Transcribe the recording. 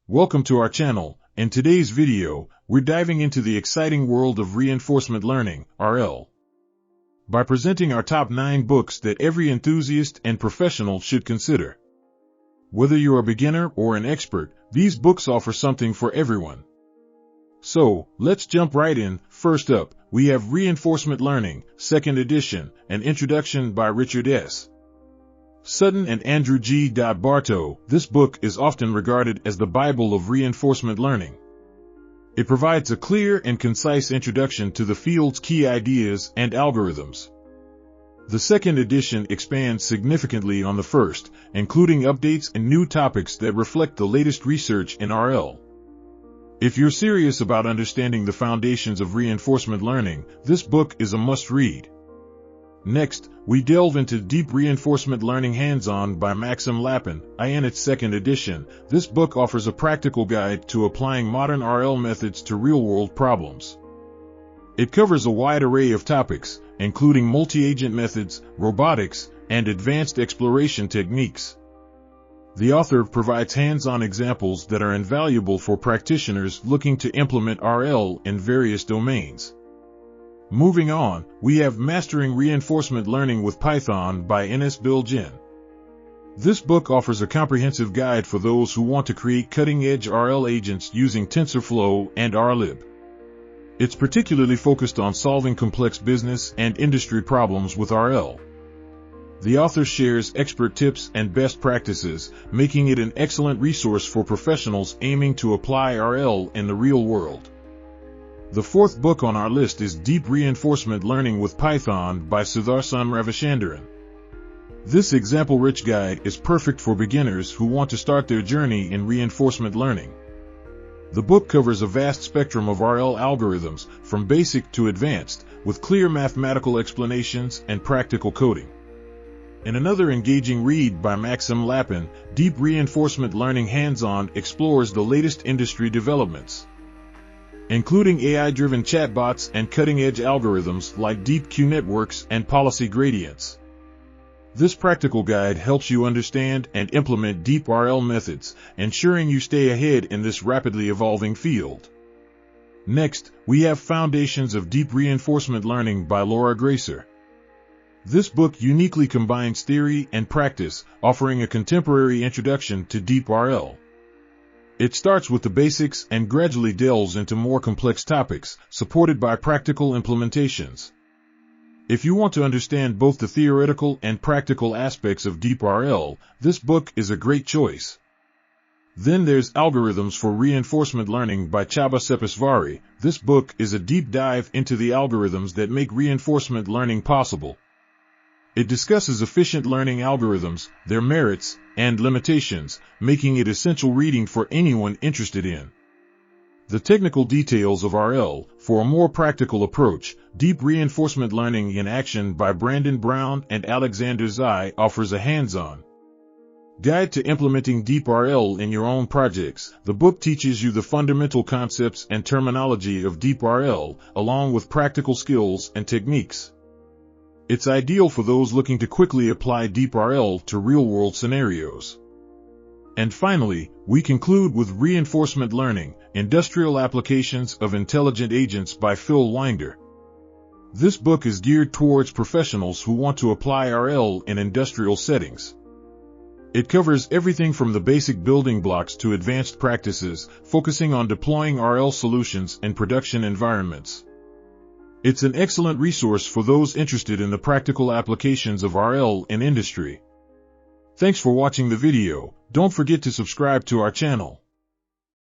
Welcome to our channel. In today's video, we're diving into the exciting world of reinforcement learning, RL. By presenting our top 9 books that every enthusiast and professional should consider. Whether you're a beginner or an expert, these books offer something for everyone. So, let's jump right in. First up, we have Reinforcement Learning, 2nd edition, an introduction by Richard S. Sutton and Andrew G. Bartow. This book is often regarded as the Bible of reinforcement learning. It provides a clear and concise introduction to the field's key ideas and algorithms. The 2nd edition expands significantly on the first, including updates and new topics that reflect the latest research in RL. If you're serious about understanding the foundations of reinforcement learning, this book is a must-read. Next, we delve into Deep Reinforcement Learning Hands-On by Maxim Lapin, in its 2nd edition. This book offers a practical guide to applying modern RL methods to real-world problems. It covers a wide array of topics, including multi-agent methods, robotics, and advanced exploration techniques. The author provides hands-on examples that are invaluable for practitioners looking to implement RL in various domains. Moving on, we have Mastering Reinforcement Learning with Python by N.S. Bill Jin. This book offers a comprehensive guide for those who want to create cutting-edge RL agents using TensorFlow and RLib. It's particularly focused on solving complex business and industry problems with RL. The author shares expert tips and best practices, making it an excellent resource for professionals aiming to apply RL in the real world. The 4th book on our list is Deep Reinforcement Learning with Python by Sudarshan Ravichandran. This example-rich guide is perfect for beginners who want to start their journey in reinforcement learning. The book covers a vast spectrum of RL algorithms, from basic to advanced, with clear mathematical explanations and practical coding. In another engaging read by Maxim Lapin, Deep Reinforcement Learning Hands-On explores the latest industry developments, including AI-driven chatbots and cutting-edge algorithms like deep Q networks and policy gradients. This practical guide helps you understand and implement deep RL methods, ensuring you stay ahead in this rapidly evolving field. Next, we have Foundations of Deep Reinforcement Learning by Laura Gracer. This book uniquely combines theory and practice, offering a contemporary introduction to deep RL. It starts with the basics and gradually delves into more complex topics, supported by practical implementations. If you want to understand both the theoretical and practical aspects of deep RL, this book is a great choice. Then there's Algorithms for Reinforcement Learning by Csaba Sepesvari. This book is a deep dive into the algorithms that make reinforcement learning possible. It discusses efficient learning algorithms, their merits, and limitations, making it essential reading for anyone interested in the technical details of RL. For a more practical approach, Deep Reinforcement Learning in Action by Brandon Brown and Alexander Zai offers a hands-on guide to implementing deep RL in your own projects. The book teaches you the fundamental concepts and terminology of deep RL, along with practical skills and techniques. It's ideal for those looking to quickly apply deep RL to real-world scenarios. And finally, we conclude with Reinforcement Learning, Industrial Applications of Intelligent Agents by Phil Winder. This book is geared towards professionals who want to apply RL in industrial settings. It covers everything from the basic building blocks to advanced practices, focusing on deploying RL solutions in production environments. It's an excellent resource for those interested in the practical applications of RL in industry. Thanks for watching the video. Don't forget to subscribe to our channel.